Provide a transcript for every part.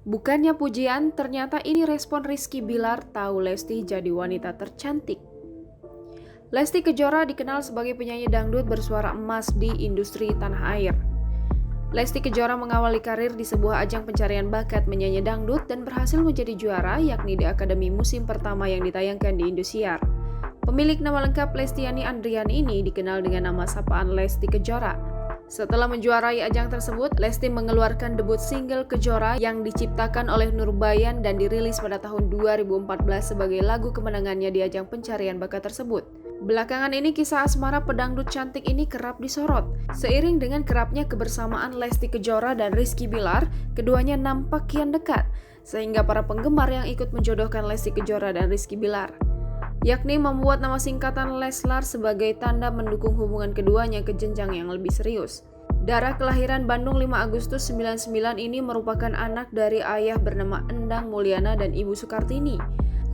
Bukannya pujian, ternyata ini respon Rizky Bilar tahu Lesti jadi wanita tercantik. Lesti Kejora dikenal sebagai penyanyi dangdut bersuara emas di industri tanah air. Lesti Kejora mengawali karir di sebuah ajang pencarian bakat menyanyi dangdut dan berhasil menjadi juara, yakni di Akademi musim pertama yang ditayangkan di Indosiar. Pemilik nama lengkap Lestiani Andriani ini dikenal dengan nama sapaan Lesti Kejora. Setelah menjuarai ajang tersebut, Lesti mengeluarkan debut single Kejora yang diciptakan oleh Nurbayan dan dirilis pada tahun 2014 sebagai lagu kemenangannya di ajang pencarian bakat tersebut. Belakangan ini kisah asmara pedangdut cantik ini kerap disorot. Seiring dengan kerapnya kebersamaan Lesti Kejora dan Rizky Bilar, keduanya nampak kian dekat, sehingga para penggemar yang ikut menjodohkan Lesti Kejora dan Rizky Bilar, yakni membuat nama singkatan Leslar sebagai tanda mendukung hubungan keduanya ke jenjang yang lebih serius. Dara kelahiran Bandung 5 Agustus 99 ini merupakan anak dari ayah bernama Endang Mulyana dan ibu Sukartini.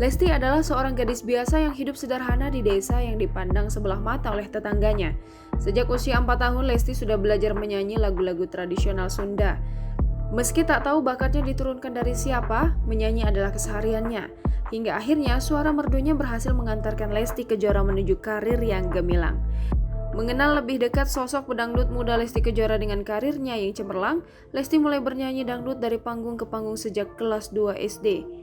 Lesti adalah seorang gadis biasa yang hidup sederhana di desa yang dipandang sebelah mata oleh tetangganya. Sejak usia 4 tahun, Lesti sudah belajar menyanyi lagu-lagu tradisional Sunda. Meski tak tahu bakatnya diturunkan dari siapa, menyanyi adalah kesehariannya. Hingga akhirnya suara merdunya berhasil mengantarkan Lesti Kejora menuju karir yang gemilang. Mengenal lebih dekat sosok pedangdut muda Lesti Kejora dengan karirnya yang cemerlang, Lesti mulai bernyanyi dangdut dari panggung ke panggung sejak kelas 2 SD.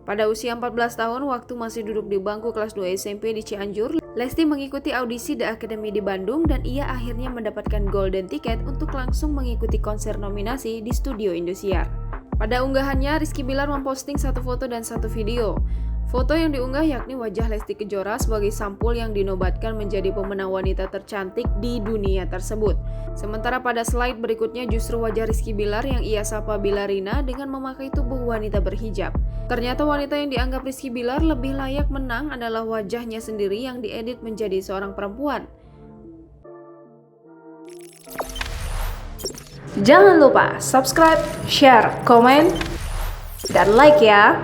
Pada usia 14 tahun, waktu masih duduk di bangku kelas 2 SMP di Cianjur, Lesti mengikuti audisi The Academy di Bandung dan ia akhirnya mendapatkan golden ticket untuk langsung mengikuti konser nominasi di studio Indosiar. Pada unggahannya, Rizky Bilar memposting satu foto dan satu video. Foto yang diunggah yakni wajah Lesti Kejora sebagai sampul yang dinobatkan menjadi pemenang wanita tercantik di dunia tersebut. Sementara pada slide berikutnya justru wajah Rizky Bilar yang ia sapa Bilarina dengan memakai tubuh wanita berhijab. Ternyata wanita yang dianggap Rizky Bilar lebih layak menang adalah wajahnya sendiri yang diedit menjadi seorang perempuan. Jangan lupa subscribe, share, komen, dan like ya!